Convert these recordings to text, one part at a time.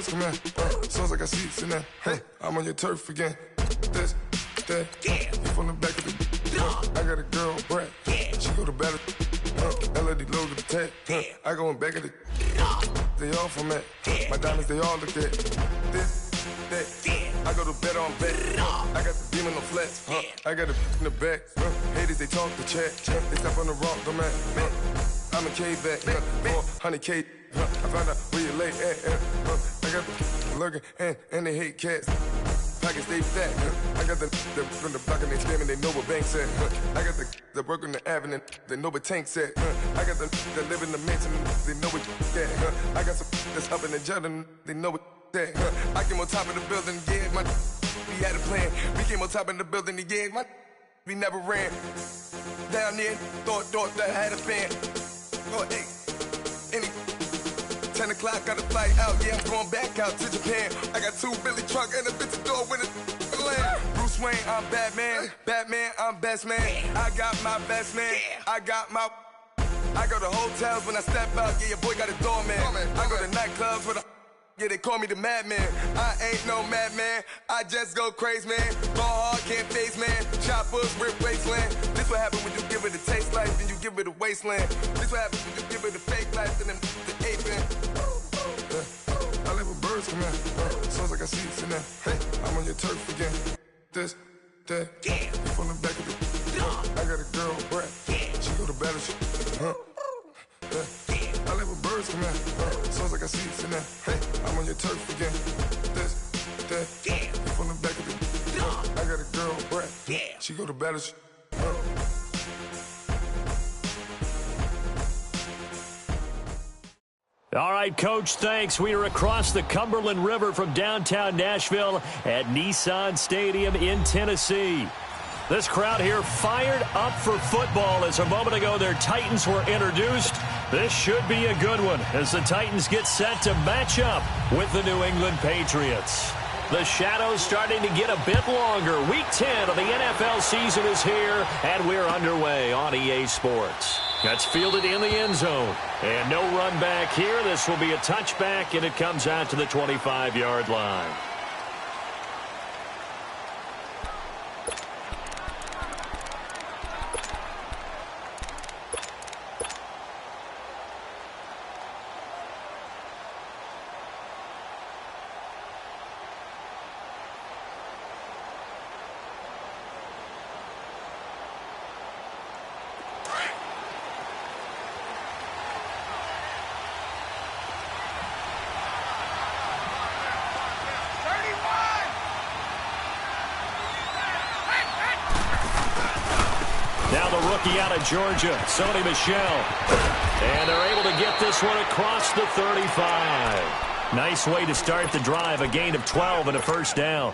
come in. Sounds like I see seats in there. Hey, I'm on your turf again. This, that, you from the back of the. I got a girl, Brad. She go to battle. LOD load the tag. I go in back of the. They all from that. My diamonds, they all look at. This, that. I go to bed on bed. I got the demon on flats. I got a in the back. Haters, they talk the chat. They step on the rock, the man. I'm a K-back. 400K. I found out where you lay at. I got the lurking and they hate cats. Pockets they fat. I got the from the block and they screaming, they know what banks at. I got the work on the avenue, they know what tanks at. I got the that live in the mansion, they know what at. I got some that's up in the jungle, they know what that. I came on top of the building, yeah, my we had a plan. We came on top of the building, yeah, my we never ran. Down there, thought that I had a fan. Oh, hey, any 10 o'clock, got a flight out, yeah, I'm going back out to Japan. I got 2 Billy truck and a bitch door with a land. Bruce Wayne, I'm Batman. Batman, I'm best man. I got my best man. I go to hotels when I step out, yeah, your boy got a doorman. I go to nightclubs with a yeah, they call me the madman. I ain't no madman. I just go crazy, man. Ball hard, can't face, man. Choppers, rip wasteland. This what happens when you give it a taste life, then you give it a wasteland. This what happens when you give it a fake life, then the ape man. I live with birds come in. Sounds like I see seats in there. Hey, I'm on your turf again. This, that. You from the back of the. I got a girl, Brad. She go to battle. I live with birds come in. Sounds like I see seats in there. Hey, I'm on your turf again. This, that. You from the back of the. I got a girl, Brad. She go to battle. All right, Coach, thanks. We are across the Cumberland River from downtown Nashville at Nissan Stadium in Tennessee. This crowd here fired up for football as a moment ago their Titans were introduced. This should be a good one as the Titans get set to match up with the New England Patriots. The shadows starting to get a bit longer. Week 10 of the NFL season is here, and we're underway on EA Sports. That's fielded in the end zone. And no run back here. This will be a touchback, and it comes out to the 25-yard line. Out of Georgia, Sony Michel. And they're able to get this one across the 35. Nice way to start the drive, a gain of 12 and a first down.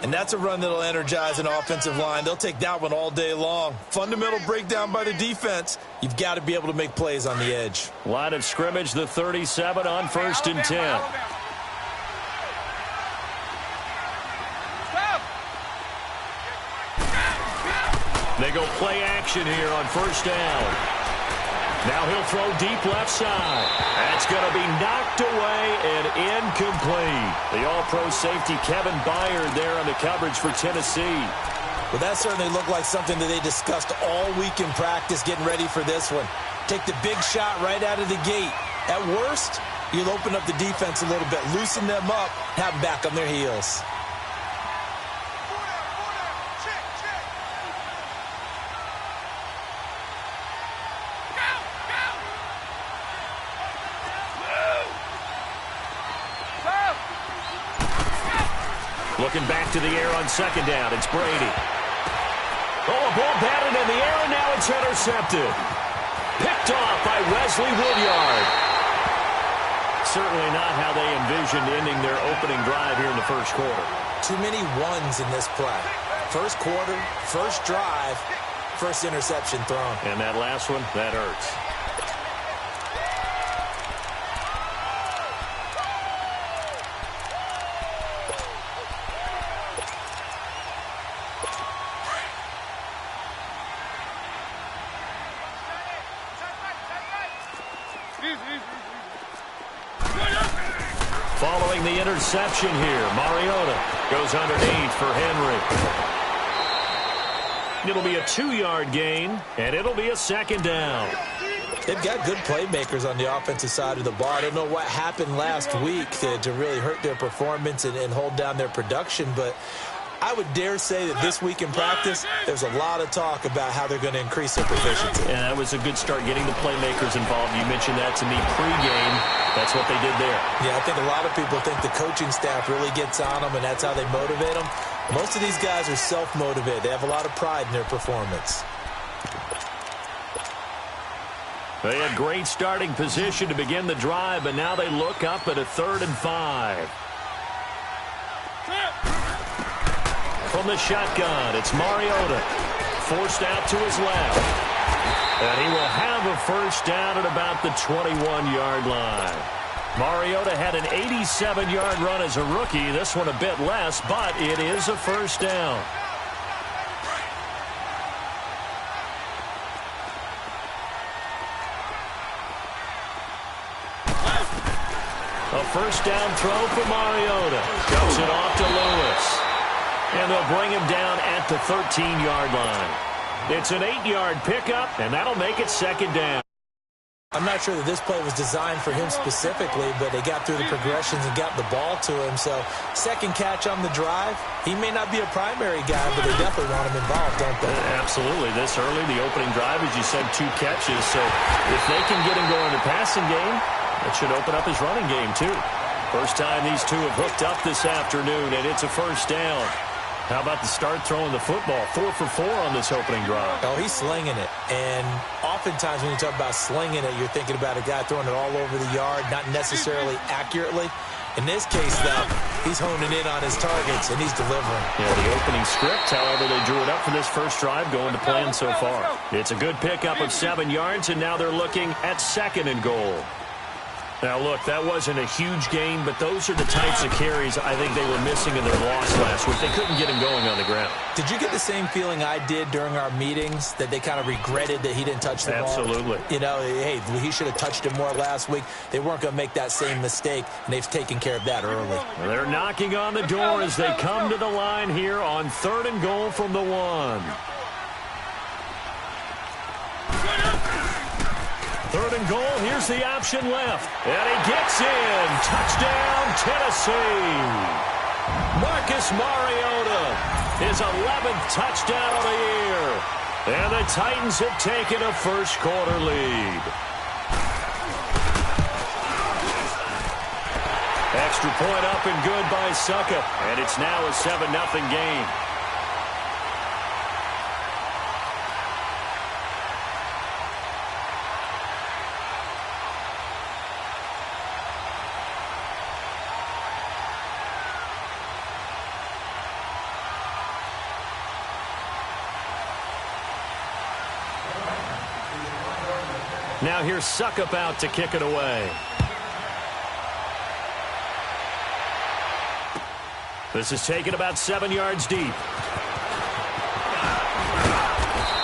And that's a run that'll energize an offensive line. They'll take that one all day long. Fundamental breakdown by the defense. You've got to be able to make plays on the edge. Line of scrimmage, the 37 on 1st and 10. They go play action here on 1st down. Now he'll throw deep left side. That's going to be knocked away and incomplete. The all-pro safety Kevin Byard there on the coverage for Tennessee. Well, that certainly looked like something that they discussed all week in practice getting ready for this one. Take the big shot right out of the gate. At worst, you'll open up the defense a little bit, loosen them up, have them back on their heels. Looking back to the air on 2nd down. It's Brady. Oh, a ball batted in the air, and now it's intercepted. Picked off by Wesley Woodyard. Certainly not how they envisioned ending their opening drive here in the first quarter. Too many ones in this play. First quarter, first drive, first interception thrown. And that last one, that hurts. Following the interception here, Mariota goes underneath for Henry. It'll be a 2-yard gain, and it'll be a second down. They've got good playmakers on the offensive side of the ball. I don't know what happened last week to really hurt their performance and hold down their production, but I would dare say that this week in practice, there's a lot of talk about how they're going to increase their proficiency. And that was a good start, getting the playmakers involved. You mentioned that to me pregame. That's what they did there. Yeah, I think a lot of people think the coaching staff really gets on them, and that's how they motivate them. Most of these guys are self-motivated. They have a lot of pride in their performance. They had great starting position to begin the drive, but now they look up at a 3rd and 5. From the shotgun, it's Mariota. Forced out to his left. And he will have a first down at about the 21-yard line. Mariota had an 87-yard run as a rookie. This one a bit less, but it is a first down. A first down throw for Mariota. Dumps it off to Lewis. And they'll bring him down at the 13-yard line. It's an 8-yard pickup, and that'll make it second down. I'm not sure that this play was designed for him specifically, but they got through the progressions and got the ball to him. So, second catch on the drive. He may not be a primary guy, but they definitely want him involved, don't they? Absolutely. This early, the opening drive, as you said, 2 catches. So, if they can get him going in the passing game, that should open up his running game, too. First time these two have hooked up this afternoon, and it's a first down. How about the start throwing the football? 4 for 4 on this opening drive. Oh, he's slinging it. And oftentimes when you talk about slinging it, you're thinking about a guy throwing it all over the yard, not necessarily accurately. In this case, though, he's honing in on his targets, and he's delivering. Yeah, the opening script, however, they drew it up for this first drive, going to plan so far. It's a good pickup of 7 yards, and now they're looking at 2nd and goal. Now, look, that wasn't a huge gain, but those are the types of carries I think they were missing in their loss last week. They couldn't get him going on the ground. Did you get the same feeling I did during our meetings, that they kind of regretted that he didn't touch the ball? Absolutely. You know, hey, he should have touched it more last week. They weren't going to make that same mistake, and they've taken care of that early. Well, they're knocking on the door as they come to the line here on 3rd and goal from the 1. 3rd and goal, here's the option left. And he gets in. Touchdown, Tennessee. Marcus Mariota, his 11th touchdown of the year. And the Titans have taken a first-quarter lead. Extra point up and good by Suckup. And it's now a 7-0 game. Now here's Suckup out to kick it away. This is taken about 7 yards deep.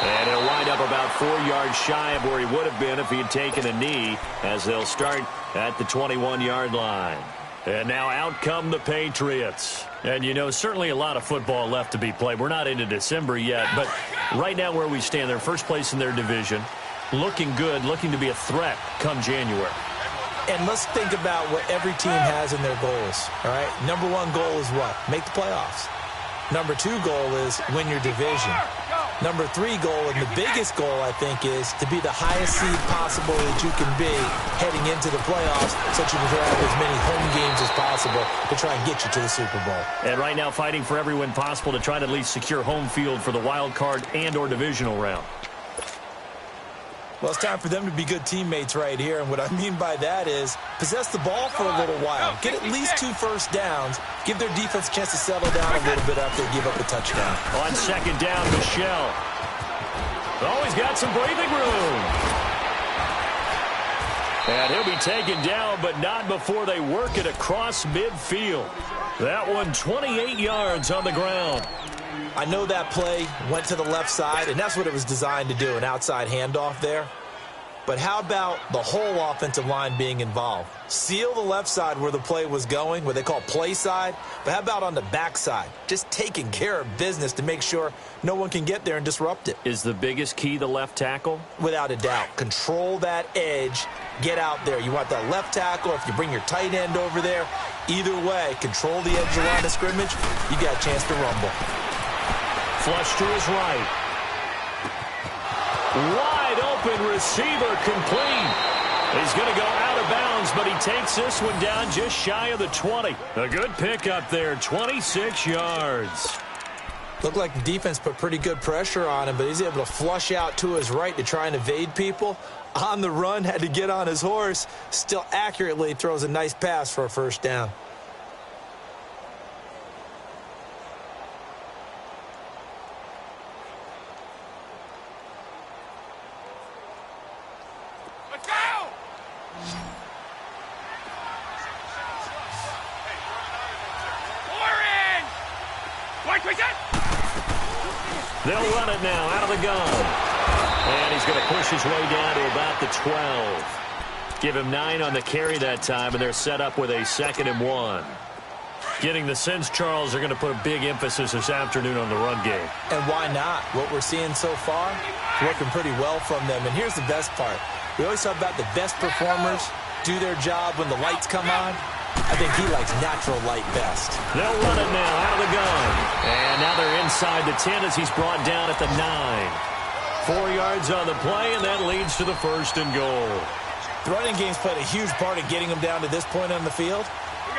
And he'll wind up about 4 yards shy of where he would have been if he had taken a knee, as they'll start at the 21-yard line. And now out come the Patriots. And, you know, certainly a lot of football left to be played. We're not into December yet, but right now where we stand, they're first place in their division. Looking good, looking to be a threat come January. And let's think about what every team has in their goals, all right? Number 1 goal is what? Make the playoffs. Number 2 goal is win your division. Number 3 goal, and the biggest goal, I think, is to be the highest seed possible that you can be heading into the playoffs, so that you can have as many home games as possible to try and get you to the Super Bowl. And right now fighting for every win possible to try to at least secure home field for the wild card and or divisional round. Well, it's time for them to be good teammates right here, and what I mean by that is possess the ball for a little while. Get at least 2 first downs. Give their defense a chance to settle down a little bit after they give up a touchdown. On 2nd down, Michelle. Oh, he's got some breathing room. And he'll be taken down, but not before they work it across midfield. That one 28 yards on the ground. I know that play went to the left side, and that's what it was designed to do, an outside handoff there. But how about the whole offensive line being involved? Seal the left side where the play was going, what they call play side. But how about on the back side? Just taking care of business to make sure no one can get there and disrupt it. Is the biggest key the left tackle? Without a doubt. Control that edge. Get out there. You want that left tackle. If you bring your tight end over there, either way, control the edge of the line of scrimmage, you got a chance to rumble. Flush to his right. Wide open receiver complete. He's going to go out of bounds, but he takes this one down just shy of the 20. A good pickup there, 26 yards. Looked like the defense put pretty good pressure on him, but he's able to flush out to his right to try and evade people. On the run, had to get on his horse. Still accurately throws a nice pass for a first down. Let's go! They'll run it now out of the gun. And he's going to push his way down to about the 12. Give him 9 on the carry that time, and they're set up with a 2nd and 1. Getting the sense, Charles, they're going to put a big emphasis this afternoon on the run game. And why not? What we're seeing so far, working pretty well from them. And here's the best part. We always talk about the best performers do their job when the lights come on. I think he likes natural light best. They'll run it now out of the gun. And now they're inside the 10 as he's brought down at the 9. 4 yards on the play, and that leads to the 1st and goal. The running game's played a huge part in getting him down to this point on the field.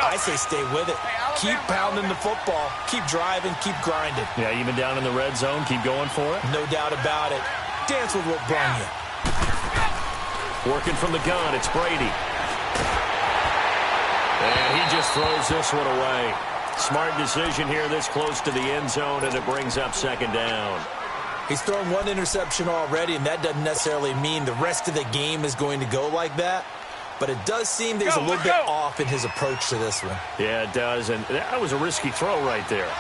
I say stay with it. Keep pounding the football. Keep driving. Keep grinding. Yeah, even down in the red zone, keep going for it. No doubt about it. Dance with what brung you. Working from the gun, it's Brady. And he just throws this one away. Smart decision here this close to the end zone, and it brings up 2nd down. He's thrown 1 interception already, and that doesn't necessarily mean the rest of the game is going to go like that. But it does seem that he's a little bit off in his approach to this one. Yeah, it does, and that was a risky throw right there.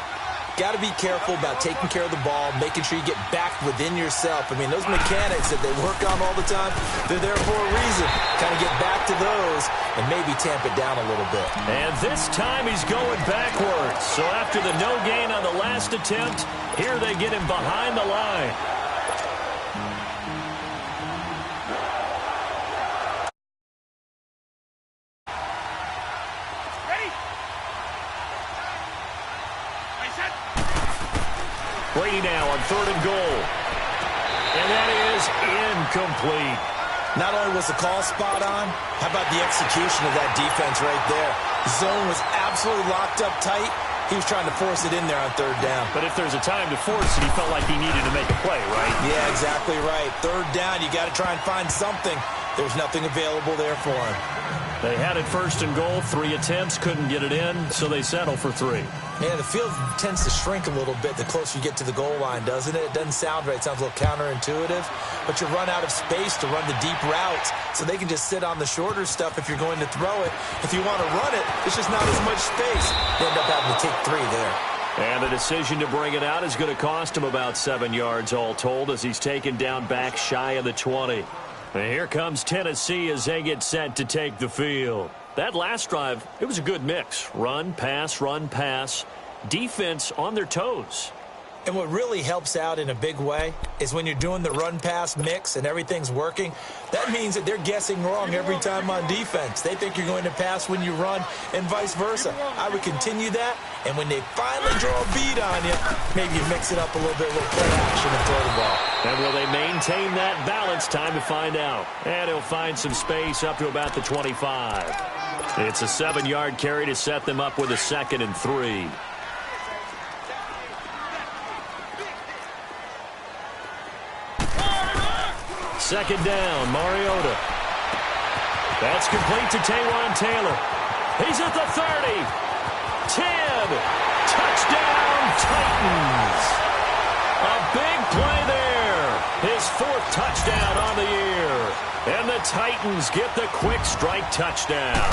Got to be careful about taking care of the ball, making sure you get back within yourself. I mean, those mechanics that they work on all the time, they're there for a reason. Kind of get back to those and maybe tamp it down a little bit. And this time he's going backwards. So after the no gain on the last attempt, here they get him behind the line. Brady now on 3rd and goal. And that is incomplete. Not only was the call spot on, how about the execution of that defense right there? The zone was absolutely locked up tight. He was trying to force it in there on 3rd down. But if there's a time to force it, he felt like he needed to make a play, right? Yeah, exactly right. 3rd down, you got to try and find something. There's nothing available there for him. They had it 1st and goal, 3 attempts, couldn't get it in, so they settle for 3. Yeah, the field tends to shrink a little bit the closer you get to the goal line, doesn't it? It doesn't sound right. It sounds a little counterintuitive. But you run out of space to run the deep routes, so they can just sit on the shorter stuff if you're going to throw it. If you want to run it, there's just not as much space. They end up having to take 3 there. And the decision to bring it out is going to cost him about 7 yards all told as he's taken down back shy of the 20. And here comes Tennessee as they get set to take the field. That last drive, it was a good mix. Run, pass, defense on their toes. And what really helps out in a big way is when you're doing the run-pass mix and everything's working, that means that they're guessing wrong every time on defense. They think you're going to pass when you run and vice versa. I would continue that, and when they finally draw a beat on you, maybe you mix it up a little bit, a little play action and throw the ball. And will they maintain that balance? Time to find out. And he'll find some space up to about the 25. It's a 7-yard carry to set them up with a 2nd and 3. Second down, Mariota. That's complete to Taywan Taylor. He's at the 30. 10. Touchdown, Titans. A big play there. His 4th touchdown on the year. And the Titans get the quick strike touchdown.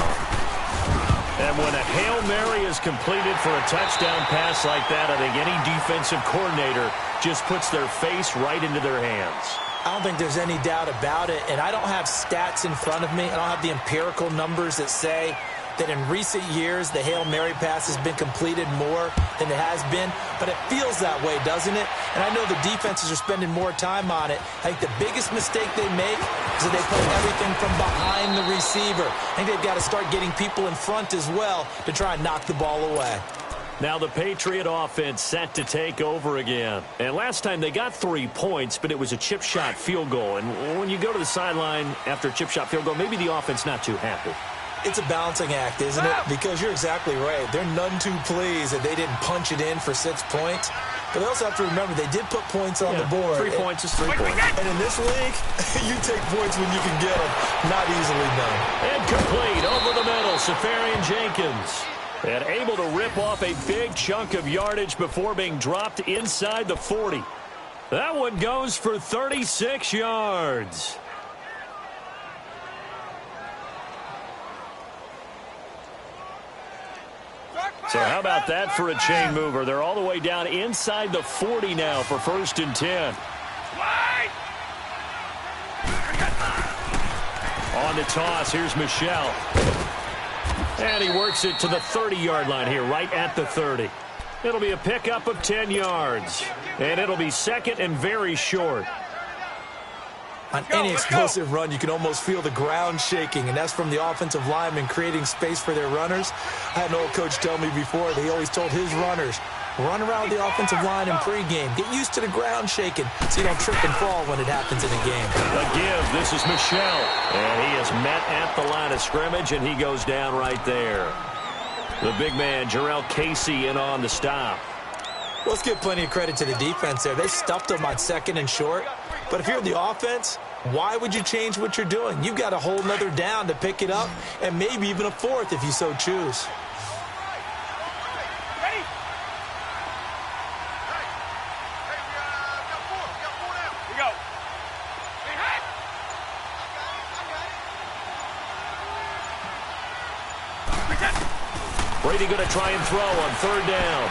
And when a Hail Mary is completed for a touchdown pass like that, I think any defensive coordinator just puts their face right into their hands. I don't think there's any doubt about it, and I don't have stats in front of me. I don't have the empirical numbers that say that in recent years the Hail Mary pass has been completed more than it has been, but it feels that way, doesn't it? And I know the defenses are spending more time on it. I think the biggest mistake they make is that they play everything from behind the receiver. I think they've got to start getting people in front as well to try and knock the ball away. Now the Patriot offense set to take over again. And last time they got 3 points, but it was a chip shot field goal. And when you go to the sideline after a chip shot field goal, maybe the offense not too happy. It's a balancing act, isn't it? Because you're exactly right. They're none too pleased that they didn't punch it in for 6 points. But they also have to remember they did put points on the board. 3 points is 3 points. And in this league, you take points when you can get them. Not easily done. And complete over the middle, Safarian Jenkins. And able to rip off a big chunk of yardage before being dropped inside the 40. That one goes for 36 yards. So how about that for a chain mover? They're all the way down inside the 40 now for 1st and 10. On the toss, here's Michelle. And he works it to the 30-yard line here, right at the 30. It'll be a pickup of 10 yards. And it'll be 2nd and very short. On any explosive run, you can almost feel the ground shaking, and that's from the offensive linemen creating space for their runners. I had an old coach tell me before that he always told his runners, run around the offensive line in pregame. Get used to the ground shaking so you don't trip and fall when it happens in a game. A give. This is Michelle. And he is met at the line of scrimmage, and he goes down right there. The big man, Jarrell Casey, in on the stop. Let's give plenty of credit to the defense there. They stuffed them on 2nd and short. But if you're the offense, why would you change what you're doing? You've got a whole nother down to pick it up, and maybe even a 4th if you so choose. Brady going to try and throw on 3rd down.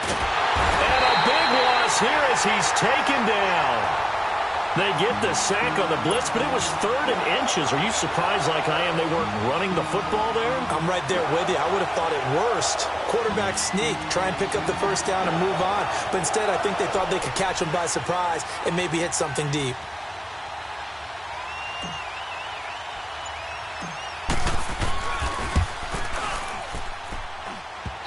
And a big loss here as he's taken down. They get the sack on the blitz, but it was 3rd and inches. Are you surprised like I am they weren't running the football there? I'm right there with you. I would have thought it worst. Quarterback sneak, try and pick up the 1st down and move on. But instead, I think they thought they could catch him by surprise and maybe hit something deep.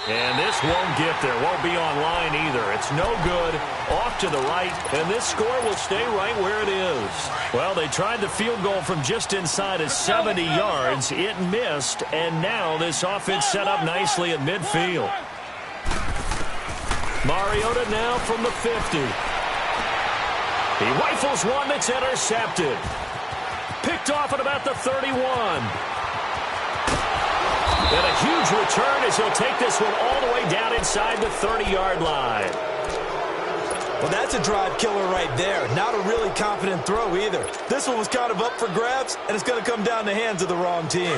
And this won't get there. Won't be online either. It's no good. Off to the right. And this score will stay right where it is. Well, they tried the field goal from just inside of 70 yards. It missed. And now this offense set up nicely at midfield. Mariota now from the 50. He rifles one that's intercepted. Picked off at about the 31. And a huge return as he'll take this one all the way down inside the 30-yard line. Well, that's a drive killer right there. Not a really confident throw either. This one was kind of up for grabs, and it's going to come down the hands of the wrong team.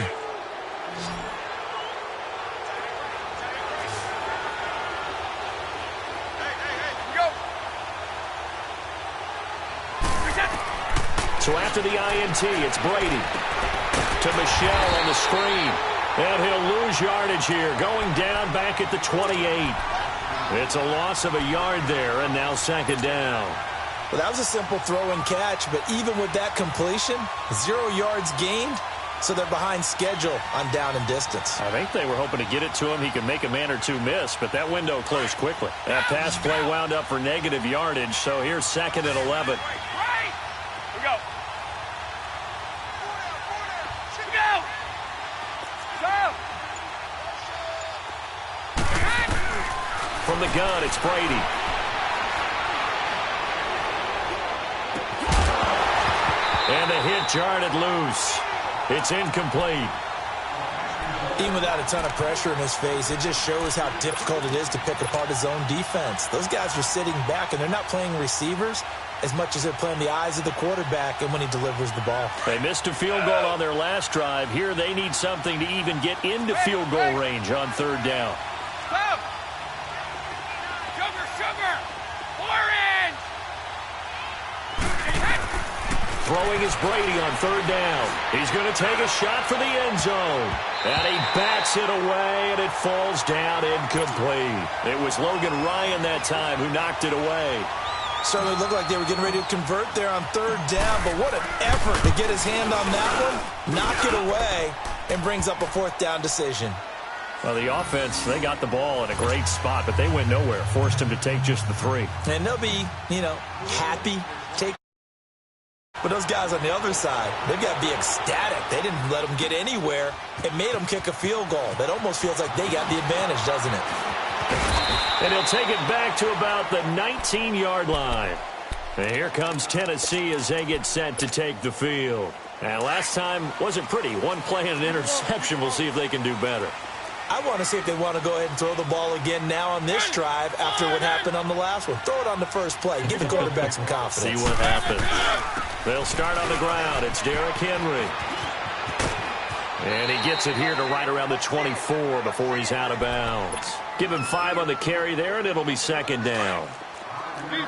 So after the INT, it's Brady to Michelle on the screen. And he'll lose yardage here, going down back at the 28. It's a loss of a yard there, and now 2nd down. Well, that was a simple throw and catch, but even with that completion, 0 yards gained, so they're behind schedule on down and distance. I think they were hoping to get it to him. He could make a man or two miss, but that window closed quickly. That pass play wound up for negative yardage, so here's 2nd and 11. From the gun, it's Brady. And the hit jarred it loose. It's incomplete. Even without a ton of pressure in his face, it just shows how difficult it is to pick apart his own defense. Those guys are sitting back, and they're not playing receivers as much as they're playing the eyes of the quarterback and when he delivers the ball. They missed a field goal on their last drive. Here they need something to even get into field goal range on 3rd down. Throwing is Brady on third down. He's going to take a shot for the end zone. And he bats it away, and it falls down incomplete. It was Logan Ryan that time who knocked it away. Certainly looked like they were getting ready to convert there on third down, but what an effort to get his hand on that one, knock it away, and brings up a fourth down decision. Well, the offense, they got the ball in a great spot, but they went nowhere. Forced him to take just the 3. And they'll be, happy. But those guys on the other side, they've got to be ecstatic. They didn't let them get anywhere. It made them kick a field goal. That almost feels like they got the advantage, doesn't it? And he'll take it back to about the 19-yard line. And here comes Tennessee as they get set to take the field. And last time wasn't pretty. One play and an interception. We'll see if they can do better. I want to see if they want to go ahead and throw the ball again now on this drive after what happened on the last one. Throw it on the first play. Give the quarterback some confidence. See what happens. They'll start on the ground. It's Derrick Henry. And he gets it here to right around the 24 before he's out of bounds. Give him 5 on the carry there, and it'll be second down.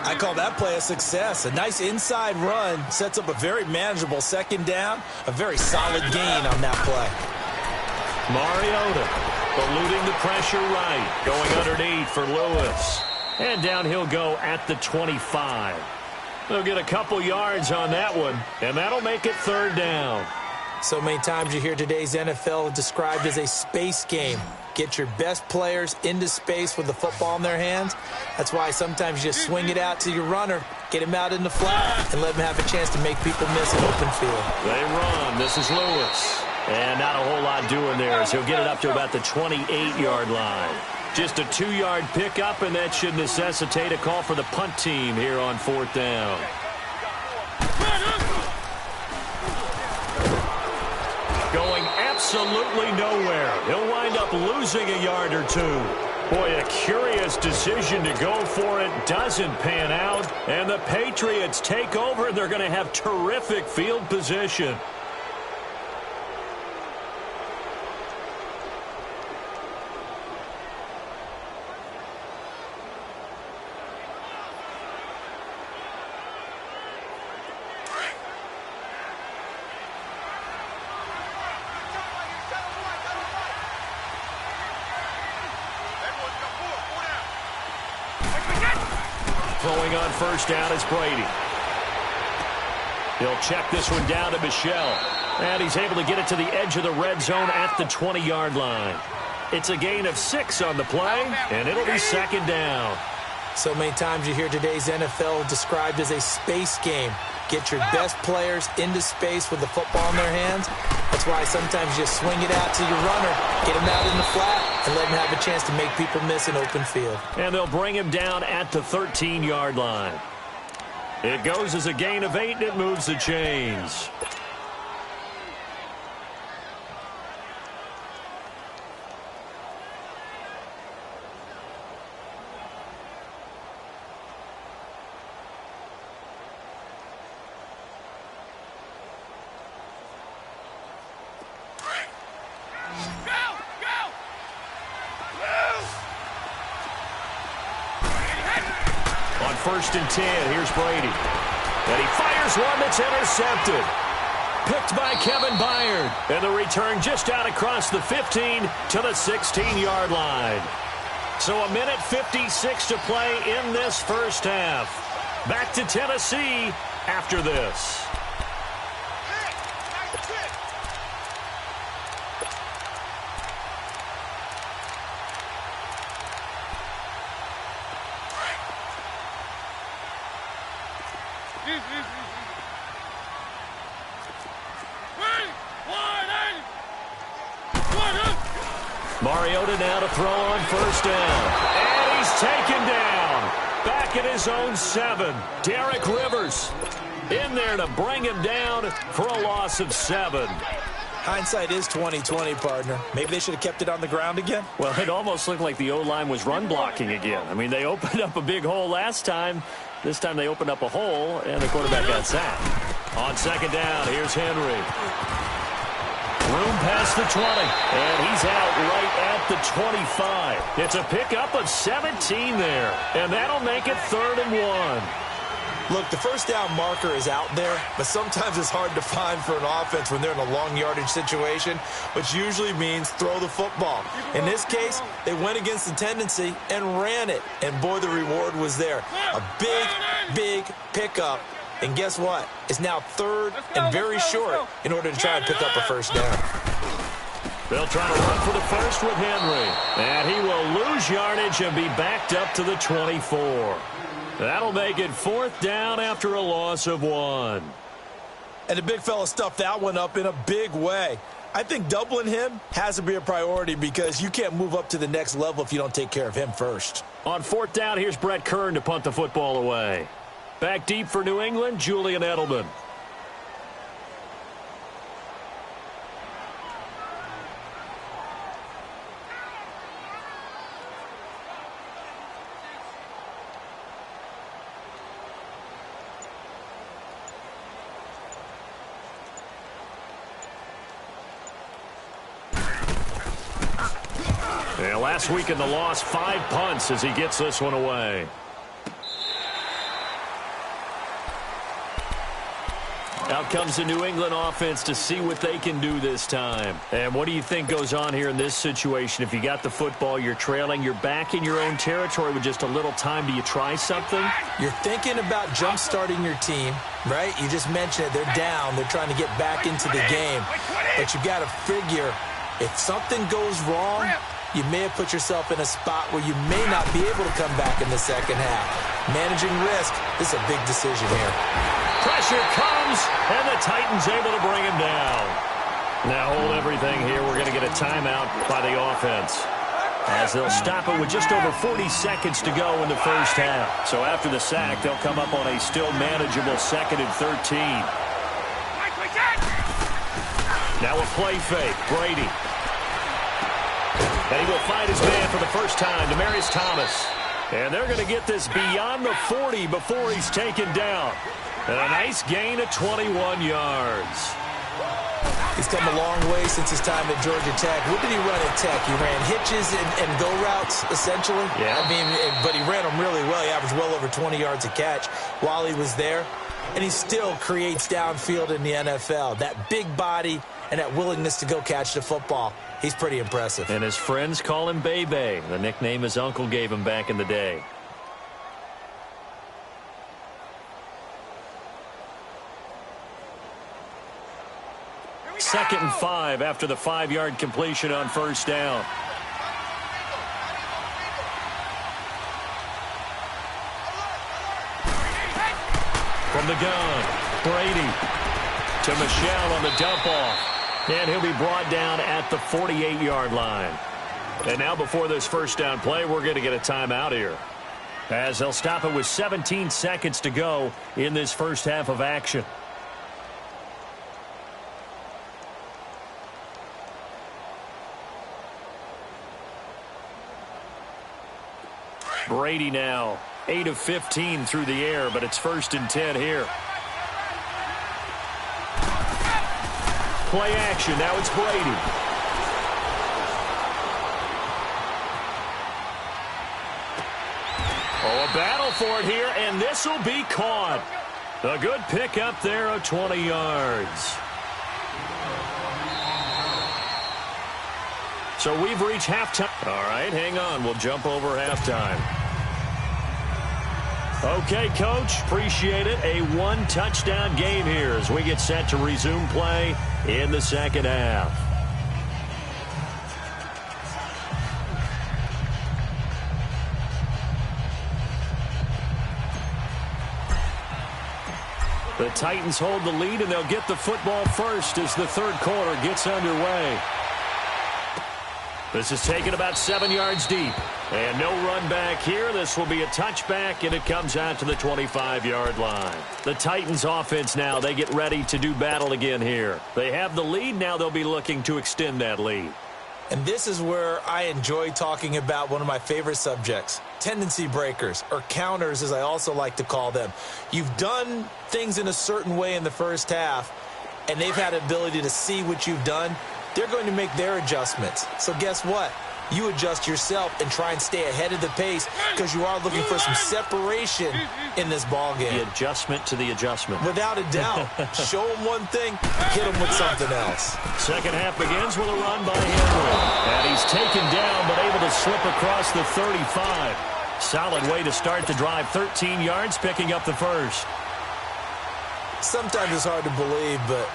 I call that play a success. A nice inside run sets up a very manageable second down. A very solid gain on that play. Mariota eluding the pressure right. Going underneath for Lewis. And down he'll go at the 25. They'll get a couple yards on that one, and that'll make it third down. So many times you hear today's NFL described as a space game. Get your best players into space with the football in their hands. That's why sometimes you just swing it out to your runner, get him out in the flat, and let him have a chance to make people miss an open field. They run. This is Lewis. And not a whole lot doing there as he'll get it up to about the 28-yard line. Just a 2-yard pickup, and that should necessitate a call for the punt team here on fourth down. Going absolutely nowhere. He'll wind up losing a yard or 2. Boy, a curious decision to go for it. Doesn't pan out. And the Patriots take over, and they're going to have terrific field position. Throwing on first down is Brady. He'll check this one down to Michelle. And he's able to get it to the edge of the red zone at the 20-yard line. It's a gain of 6 on the play, and it'll be second down. So many times you hear today's NFL described as a space game. Get your best players into space with the football in their hands. That's why sometimes you just swing it out to your runner, get him out in the flat, and let him have a chance to make people miss an open field. And they'll bring him down at the 13-yard line. It goes as a gain of 8, and it moves the chains. First and 10, here's Brady. And he fires one that's intercepted. Picked by Kevin Byard. And the return just out across the 15 to the 16-yard line. So a minute 56 to play in this first half. Back to Tennessee after this. Mariota now to throw on first down. And he's taken down. Back at his own 7. Derek Rivers in there to bring him down for a loss of 7. Hindsight is 20/20, partner. Maybe they should have kept it on the ground again. Well, it almost looked like the O-line was run blocking again. I mean, they opened up a big hole last time. This time they opened up a hole, and the quarterback got sacked. On second down, here's Henry. Room past the 20, and he's out right at the 25. It's a pickup of 17 there, and that'll make it 3rd and 1. Look, the first down marker is out there, but sometimes it's hard to find for an offense when they're in a long yardage situation, which usually means throw the football. In this case, they went against the tendency and ran it, and boy, the reward was there. A big, big pickup, and guess what? It's now third and very short in order to try and pick up a first down. They'll try to run for the first with Henry, and he will lose yardage and be backed up to the 24. That'll make it fourth down after a loss of 1. And the big fella stuffed that one up in a big way. I think doubling him has to be a priority because you can't move up to the next level if you don't take care of him first. On fourth down, here's Brett Kern to punt the football away. Back deep for New England, Julian Edelman. Yeah, last week in the loss, 5 punts as he gets this one away. Out comes the New England offense to see what they can do this time. And what do you think goes on here in this situation? If you got the football, you're trailing, you're back in your own territory with just a little time. Do you try something? You're thinking about jump-starting your team, right? You just mentioned it. They're down. They're trying to get back into the game. But you've got to figure if something goes wrong, you may have put yourself in a spot where you may not be able to come back in the second half. Managing risk, this is a big decision here. Pressure comes, and the Titans able to bring him down. Now hold everything here. We're going to get a timeout by the offense, as they'll stop it with just over 40 seconds to go in the first half. So after the sack, they'll come up on a still manageable 2nd and 13. Now a play fake, Brady. And he will find his man for the first time, Demaryius Thomas. And they're going to get this beyond the 40 before he's taken down. And a nice gain of 21 yards. He's come a long way since his time at Georgia Tech. What did he run at Tech? He ran hitches and go routes, essentially. Yeah. I mean, but he ran them really well. He averaged well over 20 yards a catch while he was there. And he still creates downfield in the NFL. That big body and that willingness to go catch the football. He's pretty impressive. And his friends call him Bebe, the nickname his uncle gave him back in the day. Second and 5 after the 5-yard completion on first down. From the gun, Brady to Michel on the dump off. And he'll be brought down at the 48-yard line. And now before this first down play, we're going to get a timeout here, as they'll stop it with 17 seconds to go in this first half of action. Brady now 8 of 15 through the air, but it's 1st and 10 here. Play action. Now it's Brady. Oh, a battle for it here, and this will be caught. A good pickup there of 20 yards. So we've reached halftime. All right, hang on. We'll jump over halftime. Okay, Coach, appreciate it. A 1-touchdown game here as we get set to resume play in the second half. The Titans hold the lead, and they'll get the football first as the third quarter gets underway. This is taken about 7 yards deep. And no run back here. This will be a touchback, and it comes out to the 25-yard line. The Titans offense now, they get ready to do battle again here. They have the lead. Now they'll be looking to extend that lead. And this is where I enjoy talking about one of my favorite subjects, tendency breakers, or counters as I also like to call them. You've done things in a certain way in the first half, and they've had the ability to see what you've done. They're going to make their adjustments. So guess what? you adjust yourself and try and stay ahead of the pace because you are looking for some separation in this ball game. The adjustment to the adjustment. Without a doubt. Show them one thing, hit them with something else. Second half begins with a run by Henry. And he's taken down but able to slip across the 35. Solid way to start the drive. 13 yards, picking up the first. Sometimes it's hard to believe, but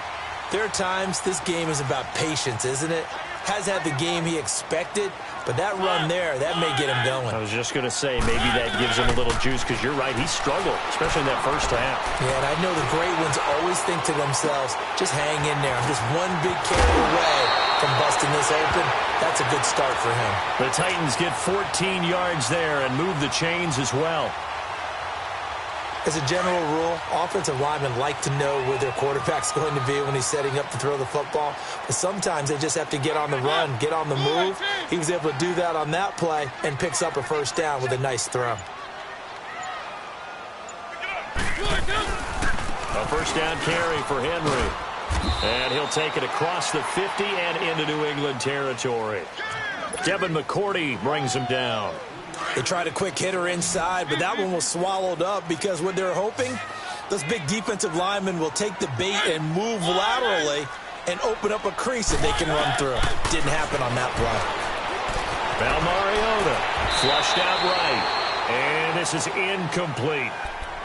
there are times this game is about patience, isn't it? Has had the game he expected, but that run there, that may get him going. I was just going to say, maybe that gives him a little juice because you're right, he struggled, especially in that first half. Yeah, and I know the great ones always think to themselves, just hang in there. I'm just one big carry away from busting this open. That's a good start for him. The Titans get 14 yards there and move the chains as well. As a general rule, offensive linemen like to know where their quarterback's going to be when he's setting up to throw the football. But sometimes they just have to get on the run, get on the move. He was able to do that on that play and picks up a first down with a nice throw. A first down carry for Henry. And he'll take it across the 50 and into New England territory. Devin McCourty brings him down. They tried a quick hitter inside, but that one was swallowed up because what they're hoping, those big defensive linemen will take the bait and move laterally and open up a crease that they can run through. Didn't happen on that play. Now Mariota flushed out right, and this is incomplete.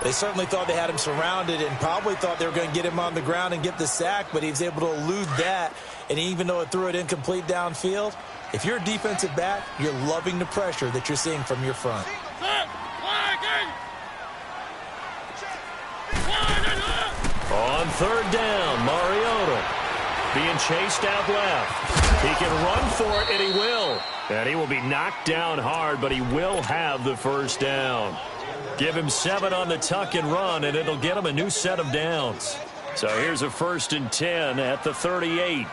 They certainly thought they had him surrounded and probably thought they were going to get him on the ground and get the sack, but he was able to elude that, and even though it threw it incomplete downfield, if you're a defensive back, you're loving the pressure that you're seeing from your front. On third down, Mariota being chased out left. He can run for it, and he will. And he will be knocked down hard, but he will have the first down. Give him 7 on the tuck and run, and it'll get him a new set of downs. So here's a 1st and 10 at the 38.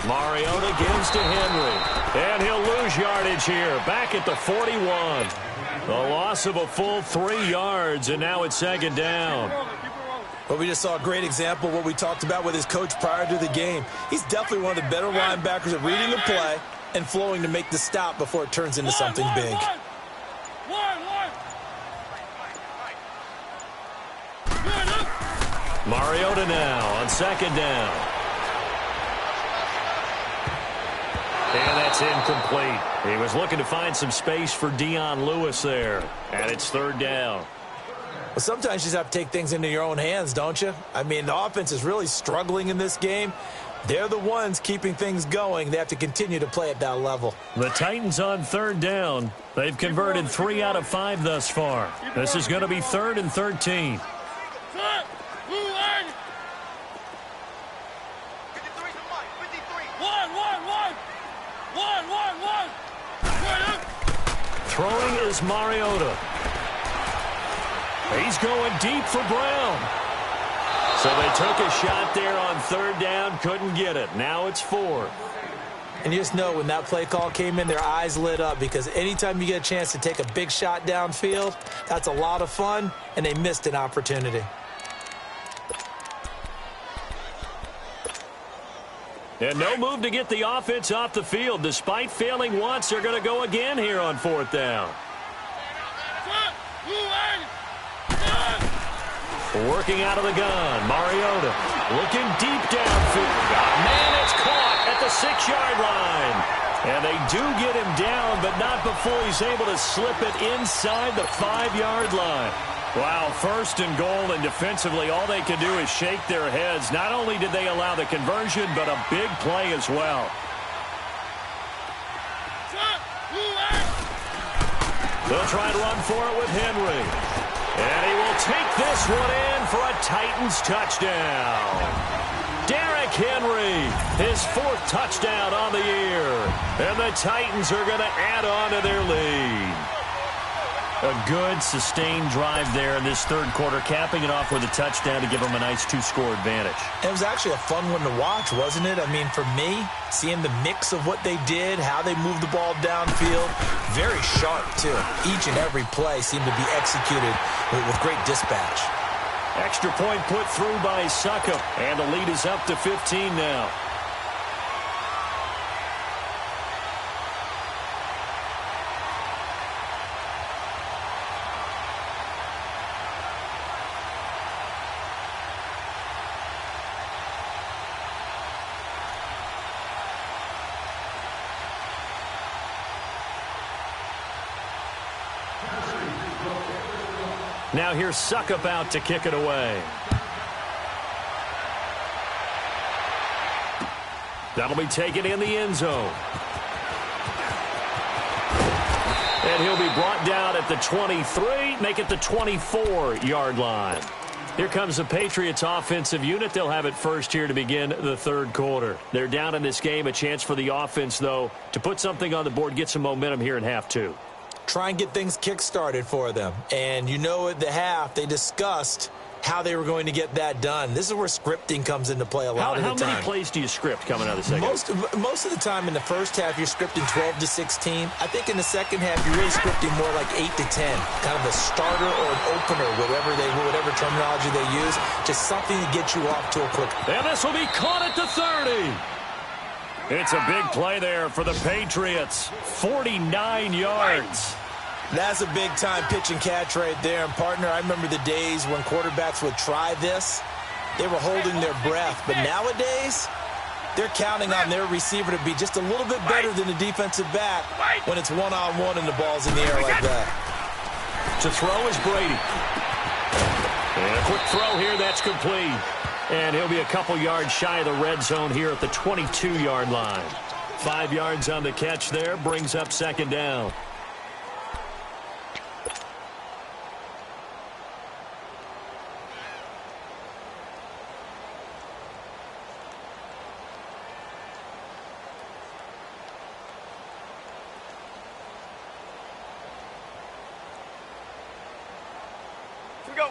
Mariota gives to Henry, and he'll lose yardage here, back at the 41. The loss of a full 3 yards, and now it's 2nd down. Well, we just saw a great example of what we talked about with his coach prior to the game. He's definitely one of the better linebackers at reading the play and flowing to make the stop before it turns into something big. Mariota now on 2nd down. And that's incomplete. He was looking to find some space for Dion Lewis there. And it's 3rd down. Well, sometimes you just have to take things into your own hands, don't you? I mean, the offense is really struggling in this game. They're the ones keeping things going. They have to continue to play at that level. The Titans on 3rd down. They've converted 3 out of 5 thus far. This is going to be 3rd and 13. Throwing is Mariota. He's going deep for Brown. So they took a shot there on 3rd down, couldn't get it. Now it's 4th. And you just know when that play call came in, their eyes lit up because anytime you get a chance to take a big shot downfield, that's a lot of fun, and they missed an opportunity. And no move to get the offense off the field. Despite failing once, they're going to go again here on 4th down. Working out of the gun, Mariota looking deep downfield. Man, it's caught at the 6-yard line. And they do get him down, but not before he's able to slip it inside the 5-yard line. Wow, 1st and goal, and defensively all they can do is shake their heads. Not only did they allow the conversion, but a big play as well. They'll try to run for it with Henry. And he will take this one in for a Titans touchdown. Derrick Henry, his 4th touchdown on the year. And the Titans are going to add on to their lead. A good, sustained drive there in this third quarter, capping it off with a touchdown to give them a nice 2-score advantage. It was actually a fun one to watch, wasn't it? I mean, for me, seeing the mix of what they did, how they moved the ball downfield, very sharp, too. Each and every play seemed to be executed with great dispatch. Extra point put through by Suckup, and the lead is up to 15 now. Now here's Suckup out to kick it away. That'll be taken in the end zone. And he'll be brought down at the 23, make it the 24-yard line. Here comes the Patriots offensive unit. They'll have it first here to begin the third quarter. They're down in this game. A chance for the offense, though, to put something on the board, get some momentum here in half two. Try and get things kick-started for them. And you know at the half, they discussed how they were going to get that done. This is where scripting comes into play a lot of the time. How many plays do you script coming out of the second? Most of the time in the first half, you're scripting 12 to 16. I think in the second half, you're really scripting more like 8 to 10. Kind of a starter or an opener, whatever terminology they use. Just something to get you off to a quick. And this will be caught at the 30. It's a big play there for the Patriots. 49 yards. That's a big-time pitch and catch right there. And, partner, I remember the days when quarterbacks would try this. They were holding their breath. But nowadays, they're counting on their receiver to be just a little bit better than the defensive back when it's one-on-one and the ball's in the air like that. To throw is Brady. And a quick throw here, that's complete. And he'll be a couple yards shy of the red zone here at the 22-yard line. 5 yards on the catch there, brings up second down.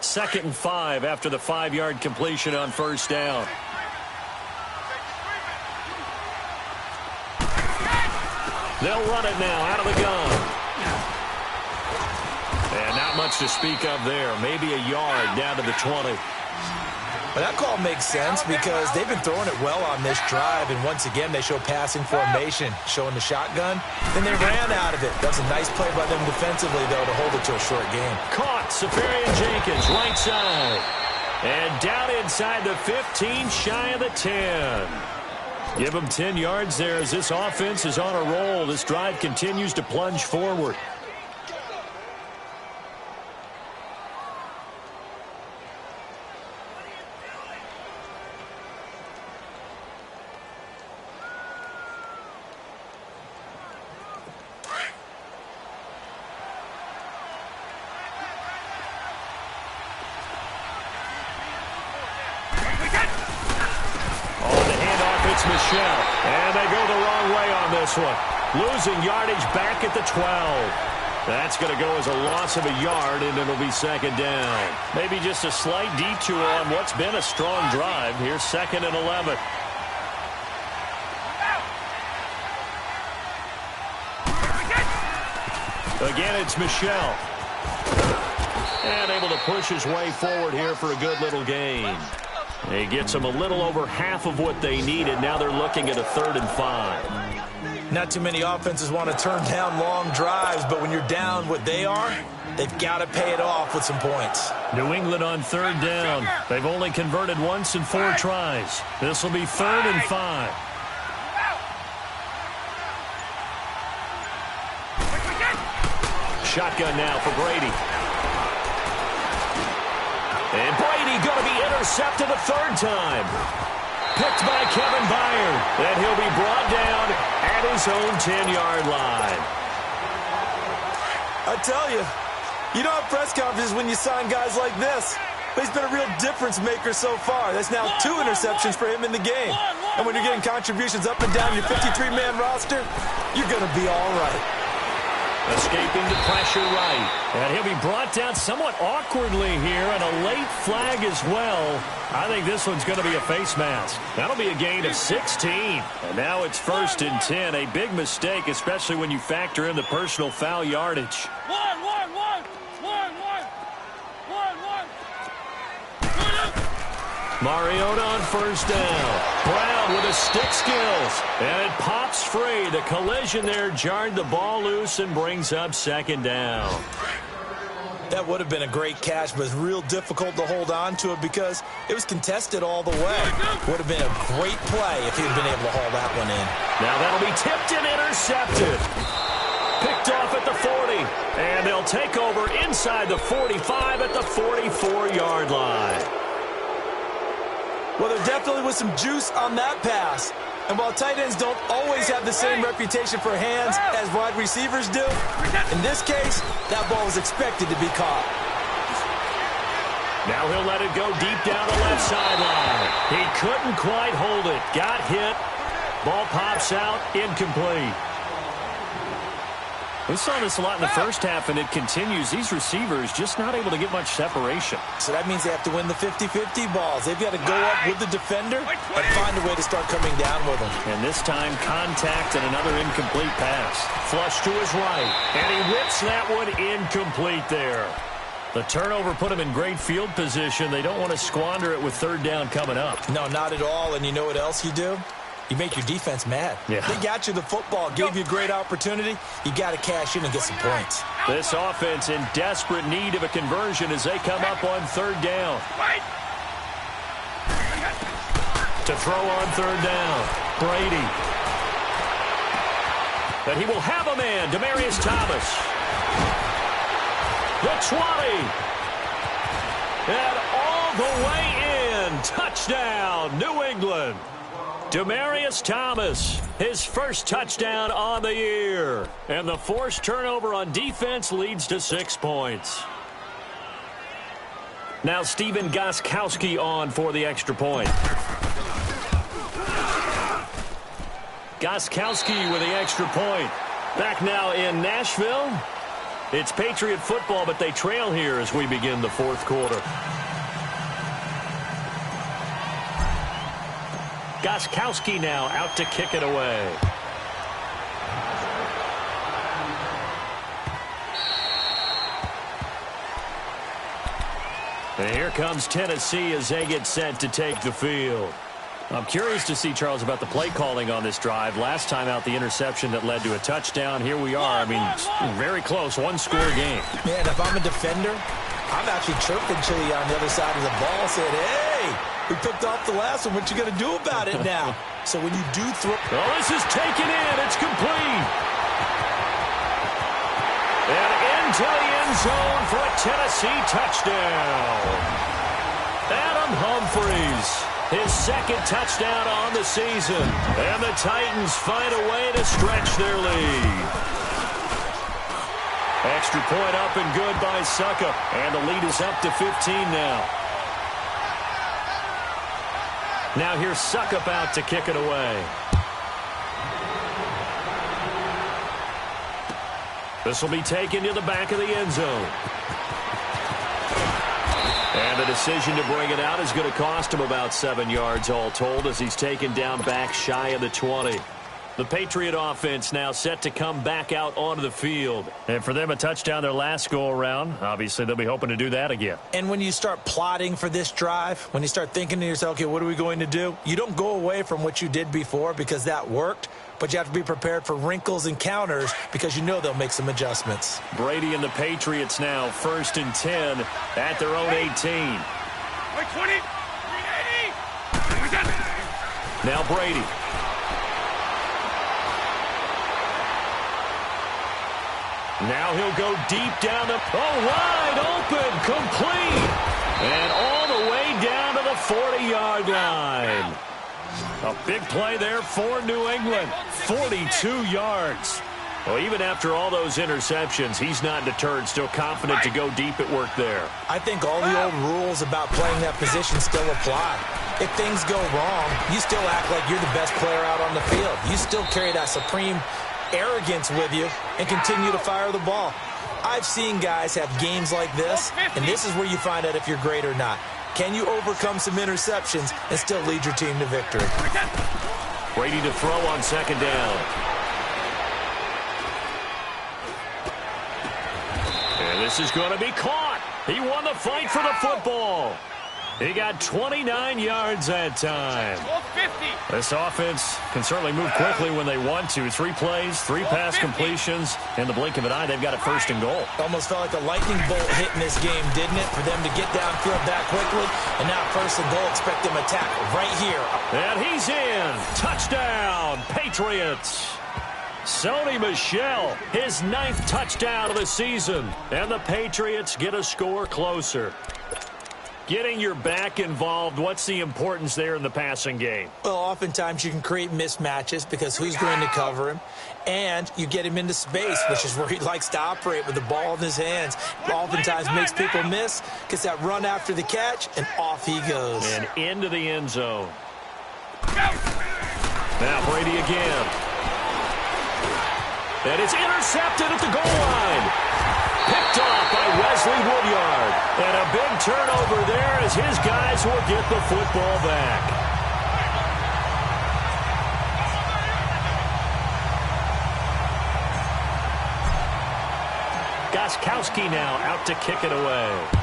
Second and 5 after the 5-yard completion on first down. They'll run it now out of the gun. And not much to speak of there. Maybe a yard down to the 20. But that call makes sense because they've been throwing it well on this drive. And once again, they show passing formation, showing the shotgun. Then they ran out of it. That's a nice play by them defensively, though, to hold it to a short game. Caught. Safarian Jenkins, right side. And down inside the 15, shy of the 10. Give them 10 yards there as this offense is on a roll. This drive continues to plunge forward. And they go the wrong way on this one. Losing yardage back at the 12. That's going to go as a loss of a yard, and it'll be second down. Maybe just a slight detour on what's been a strong drive. Here's second and 11. Again, it's Michel. And able to push his way forward here for a good little gain. He gets them a little over half of what they needed. Now they're looking at a 3rd and 5. Not too many offenses want to turn down long drives, but when you're down what they are, they've got to pay it off with some points. New England on 3rd down. They've only converted once in 4 tries. This will be 3rd and 5. Shotgun now for Brady. And Brady going to be intercepted a 3rd time. Picked by Kevin Byard. And he'll be brought down at his own 10-yard line. I tell you, you don't have press conferences when you sign guys like this. But he's been a real difference maker so far. That's now 2 interceptions for him in the game. And when you're getting contributions up and down your 53-man roster, you're going to be all right. Escaping the pressure right. And he'll be brought down somewhat awkwardly here, and a late flag as well. I think this one's going to be a face mask. That'll be a gain of 16. And now it's 1st and 10. A big mistake, especially when you factor in the personal foul yardage. Mariota on 1st down. Brown with his stick skills. And it pops free. The collision there jarred the ball loose and brings up 2nd down. That would have been a great catch, but it's real difficult to hold on to it because it was contested all the way. Would have been a great play if he'd been able to haul that one in. Now that'll be tipped and intercepted. Picked off at the 40. And they'll take over inside the 45 at the 44-yard line. Well, there definitely was some juice on that pass. And while tight ends don't always have the same reputation for hands as wide receivers do, in this case, that ball was expected to be caught. Now he'll let it go deep down the left sideline. He couldn't quite hold it. Got hit. Ball pops out. Incomplete. We saw this a lot in the first half, and it continues. These receivers just not able to get much separation. So that means they have to win the 50-50 balls. They've got to go up with the defender and find a way to start coming down with them. And this time, contact and another incomplete pass. Flush to his right, and he whips that one incomplete there. The turnover put him in great field position. They don't want to squander it with 3rd down coming up. No, not at all. And you know what else you do? You make your defense mad. Yeah. They got you the football, gave you a great opportunity. You got to cash in and get some points. This offense in desperate need of a conversion as they come up on 3rd down. To throw on 3rd down, Brady. But he will have a man, Demaryius Thomas. The 20. And all the way in. Touchdown, New England. Demaryius Thomas, his 1st touchdown on the year. And the forced turnover on defense leads to 6 points. Now Stephen Gostkowski on for the extra point. Gostkowski with the extra point. Back now in Nashville. It's Patriot football, but they trail here as we begin the 4th quarter. Gostkowski now out to kick it away. And here comes Tennessee as they get set to take the field. I'm curious to see, Charles, about the play calling on this drive. Last time out, the interception that led to a touchdown. Here we are. I mean, very close, 1-score game. Man, if I'm a defender, I'm actually chirping Chili on the other side of the ball, saying, hey, we picked off the last one. What you going to do about it now? So when you do throw... Oh, this is taken in. It's complete. And into the end zone for a Tennessee touchdown. Adam Humphries, his 2nd touchdown on the season. And the Titans find a way to stretch their lead. Extra point up and good by Suckup. And the lead is up to 15 now. Now here's Suckup out to kick it away. This will be taken to the back of the end zone. And the decision to bring it out is going to cost him about 7 yards all told as he's taken down back shy of the 20. The Patriot offense now set to come back out onto the field. And for them, a touchdown their last go-around. Obviously, they'll be hoping to do that again. And when you start plotting for this drive, when you start thinking to yourself, okay, what are we going to do? You don't go away from what you did before because that worked, but you have to be prepared for wrinkles and counters because you know they'll make some adjustments. Brady and the Patriots now 1st and 10 at their own 18. 20, 380. Now Brady. Now he'll go deep down the... Oh, wide open, complete. And all the way down to the 40-yard line. A big play there for New England. 42 yards. Well, even after all those interceptions, he's not deterred, still confident to go deep at work there. I think all the old rules about playing that position still apply. If things go wrong, you still act like you're the best player out on the field. You still carry that supreme arrogance with you and continue to fire the ball. I've seen guys have games like this, and this is where you find out if you're great or not. Can you overcome some interceptions and still lead your team to victory? Brady to throw on second down. And this is going to be caught. He won the fight for the football. He got 29 yards that time. This offense can certainly move quickly when they want to. 3 plays, 3 pass completions. In the blink of an eye, they've got a 1st and goal. Almost felt like a lightning bolt hit in this game, didn't it? For them to get downfield that quickly. And now 1st and goal, expect them to tackle right here. And he's in. Touchdown, Patriots. Sony Michel, his 9th touchdown of the season. And the Patriots get a score closer. Getting your back involved, what's the importance there in the passing game? Well, oftentimes you can create mismatches because who's going to cover him? And you get him into space, which is where he likes to operate with the ball in his hands. Oftentimes makes people miss, gets that run after the catch, and off he goes. And into the end zone. Now Brady again. And it's intercepted at the goal line. Picked off by Wesley Woodyard. And a big turnover there as his guys will get the football back. Gostkowski now out to kick it away.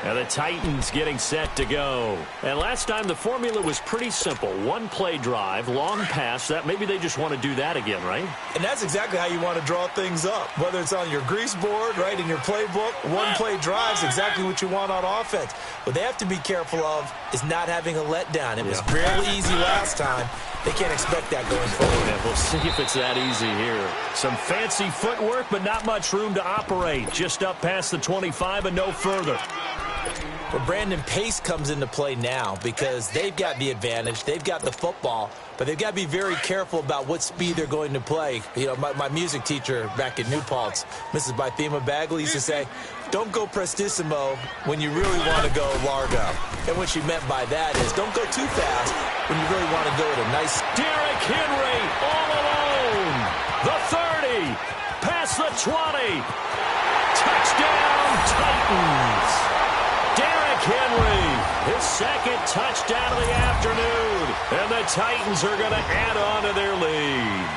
And the Titans getting set to go. And last time the formula was pretty simple. 1 play drive, long pass. That maybe they just want to do that again, right? And that's exactly how you want to draw things up. Whether it's on your grease board, right, in your playbook, 1 play drive is exactly what you want on offense. What they have to be careful of is not having a letdown. It was barely easy last time. They can't expect that going forward. Yeah, we'll see if it's that easy here. Some fancy footwork, but not much room to operate. Just up past the 25 and no further. Well, Brandon, pace comes into play now because they've got the advantage. They've got the football, but they've got to be very careful about what speed they're going to play. You know, my music teacher back in New Paltz, Mrs. Bythema Bagley, used to say, don't go prestissimo when you really want to go largo. And what she meant by that is don't go too fast when you really want to go at a nice... Derrick Henry all alone. The 30, past the 20. Touchdown, Titans. Derrick Henry, his 2nd touchdown of the afternoon. And the Titans are going to add on to their lead.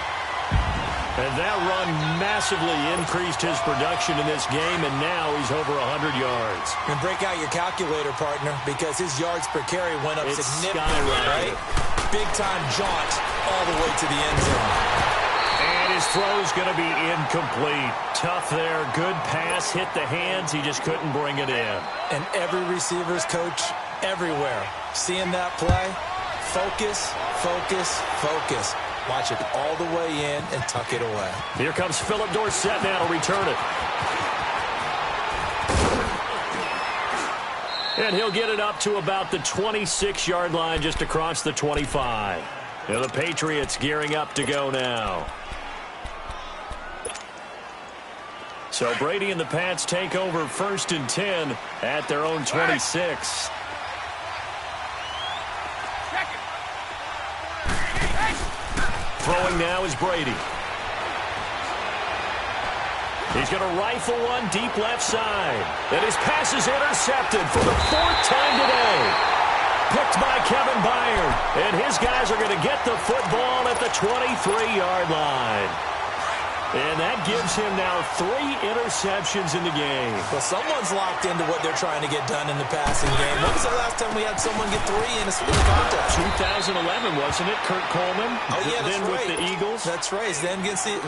And that run massively increased his production in this game, and now he's over 100 yards. And break out your calculator, partner, because his yards per carry went up significantly, right? Big-time jaunt all the way to the end zone. And his throw's going to be incomplete. Tough there. Good pass. Hit the hands. He just couldn't bring it in. And every receiver's coach everywhere. Seeing that play, focus, focus, focus. Watch it all the way in and tuck it away. Here comes Philip Dorsett now to return it. And he'll get it up to about the 26-yard line just across the 25. Now the Patriots gearing up to go now. So Brady and the Pats take over 1st and 10 at their own 26. Throwing now is Brady. He's going to rifle one deep left side. And his pass is intercepted for the 4th time today. Picked by Kevin Byard. And his guys are going to get the football at the 23-yard line. And that gives him now 3 interceptions in the game. Well, someone's locked into what they're trying to get done in the passing game. When was the last time we had someone get 3 in a contest? 2011, wasn't it? Kurt Coleman. Oh, yeah, that's then right. with the Eagles. That's right. Then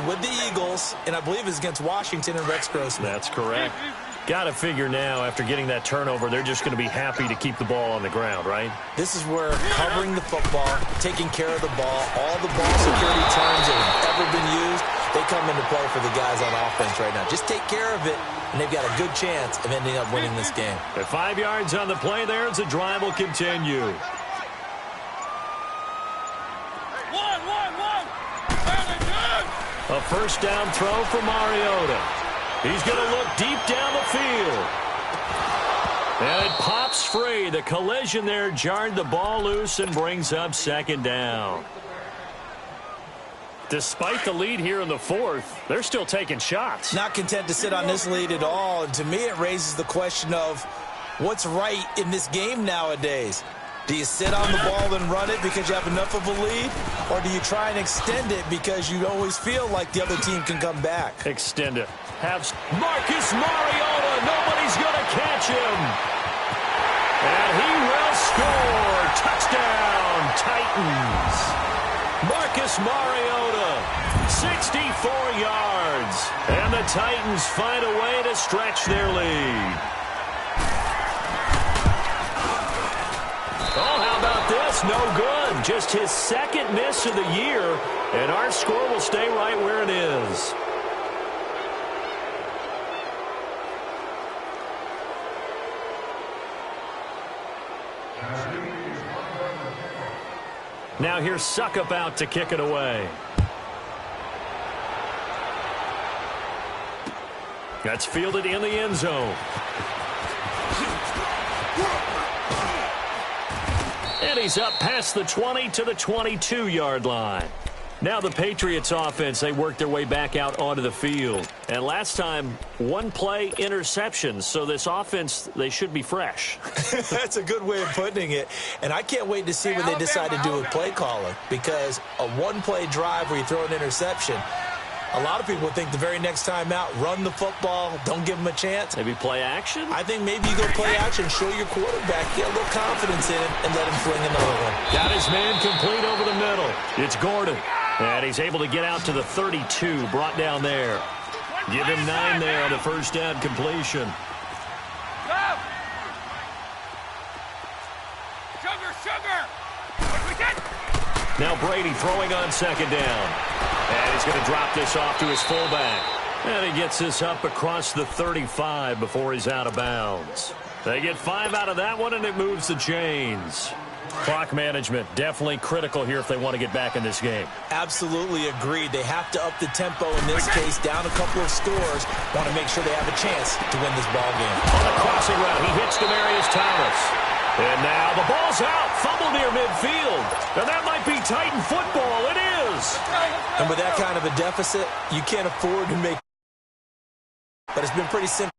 with the Eagles, and I believe it's against Washington and Rex Grossman. That's correct. Got to figure now, after getting that turnover, they're just going to be happy to keep the ball on the ground, right? This is where covering the football, taking care of the ball, all the ball security terms that have ever been used, they come into play for the guys on offense right now. Just take care of it, and they've got a good chance of ending up winning this game. At 5 yards on the play there as the drive will continue. A 1st down throw for Mariota. He's going to look deep down the field. And it pops free. The collision there jarred the ball loose and brings up second down. Despite the lead here in the fourth, they're still taking shots. Not content to sit on this lead at all. And to me, it raises the question of what's right in this game nowadays. Do you sit on the ball and run it because you have enough of a lead? Or do you try and extend it because you always feel like the other team can come back? Extend it. Have Marcus Mariota. Nobody's going to catch him. And he will score. Touchdown, Titans. Marcus Mariota, 64 yards. And the Titans find a way to stretch their lead. Oh, how about this? No good. Just his second miss of the year. And our score will stay right where it is. Now here's Suckup out to kick it away. That's fielded in the end zone. And he's up past the 20 to the 22-yard line. Now the Patriots offense, they work their way back out onto the field. And last time, one play interception. So this offense, they should be fresh. That's a good way of putting it. And I can't wait to see what they decide to do with play calling. Because a one-play drive where you throw an interception, a lot of people think the very next time out, run the football, don't give them a chance. Maybe play action? I think maybe you go play action, show your quarterback, get a little confidence in him, and let him fling another one. Got his man complete over the middle. It's Gordon. And he's able to get out to the 32, brought down there. Give him 9 there on the first down completion. Now Brady throwing on second down. And he's going to drop this off to his fullback. And he gets this up across the 35 before he's out of bounds. They get 5 out of that one, and it moves the chains. Clock management definitely critical here if they want to get back in this game. Absolutely agreed. They have to up the tempo in this case, down a couple of scores. Want to make sure they have a chance to win this ball game. On the crossing route, he hits Demaryius Thomas. And now the ball's out. Fumble near midfield. And that might be Titan football. It is. And with that kind of a deficit, you can't afford to make. But it's been pretty simple.